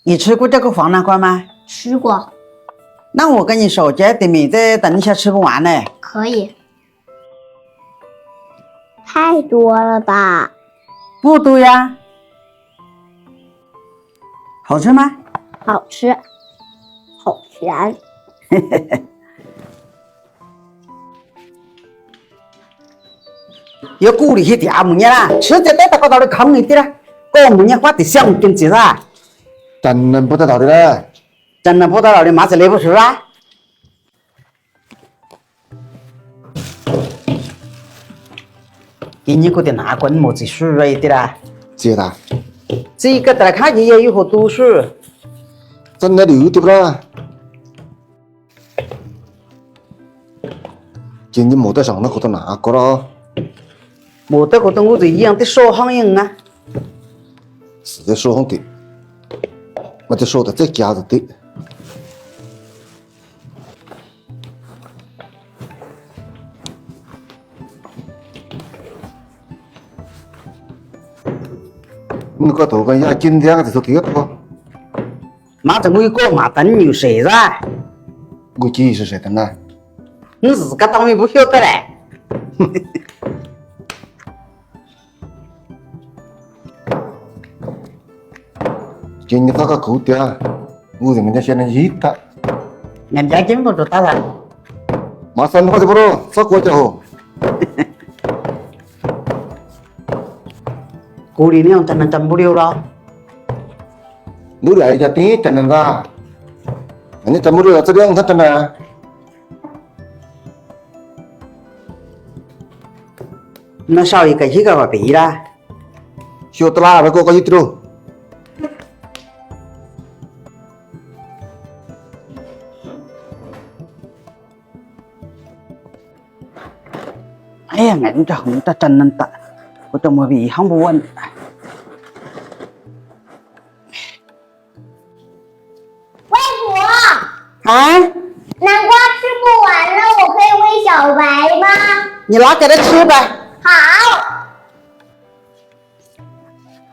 你吃过这个黄南瓜吗？吃过。那我跟你说，这的米的等一下吃不完呢。可以。太多了吧？不多呀。好吃吗？好吃。好甜。要鼓励些条目啦，吃这带到高头的空一点啦，讲么话的想跟着啦。真能不得了的嘞！真的不得了的嘛子来不出啊？今年过的哪关么子书一点啦？接的，这个来看也有好读书。真的留的不啦？今年没得上那个到哪个了？没得个的我就一样的说行人啊。是在说红的，我就说的再加着的。你个头跟呀，今天个就对了。那怎么一个马灯有谁噻？我几是谁的呢？你自个当然不晓得嘞。今年发个口的，我人家现在一打，人家进不着大了。马上话就不咯，啥国家好？过年了真的真不了了。你来家店真的啦？你怎么了？这两天真的？那少一个一个话别啦。晓得啦，别个个一点咯。哎呀，俺这红的真能打，我怎么比行不稳？外婆，啊？南瓜吃不完了，我可以喂小白吗？你拿给他吃呗。好。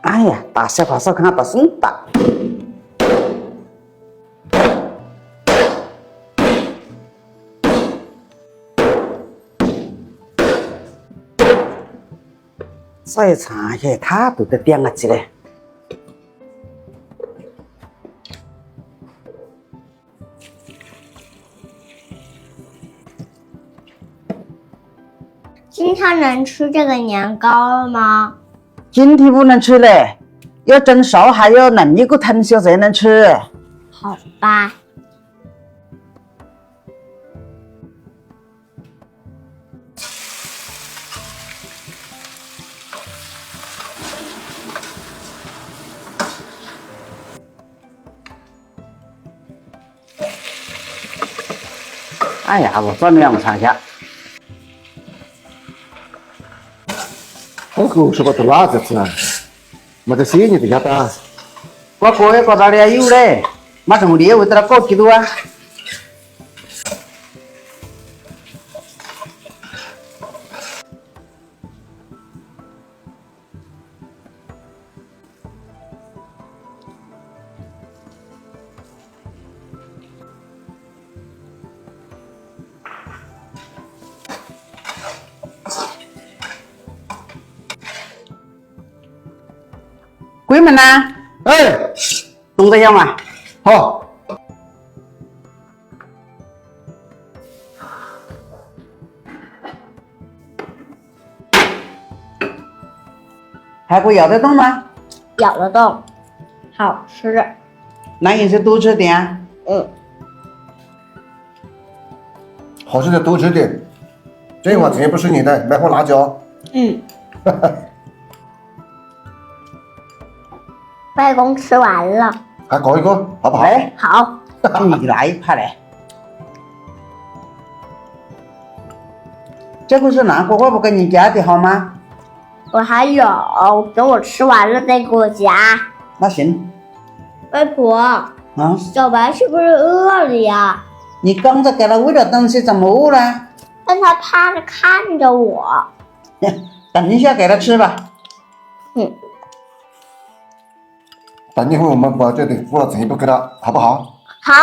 哎呀，大小把手看到送打。再尝些他都得点个起来。今天能吃这个年糕了吗？今天不能吃嘞，要蒸熟还要冷一个腾小才能吃。好吧。哎呀，我转两尝下。我狗是把都拉着子啊，没得些你的家的。我过去搞到的有嘞，马上我列为到搞几多啊？鬼门呢？哎，懂得样嘛？好，还可以咬得动吗？咬得动，好吃。那也是多吃点啊。好吃的多吃点。这碗钱不是你的，买块辣椒。外公吃完了。还搞一个，好不好？来，好。你来一块来。这个是南瓜，我不跟你夹的好吗？我还有，等我吃完了再给我夹。那行。外婆，啊，小白是不是饿了呀？你刚才给他喂了东西，怎么饿了？但他趴着看着我。等一下给他吃吧。等一会儿我们把这里付了整一部给他，好不好？好，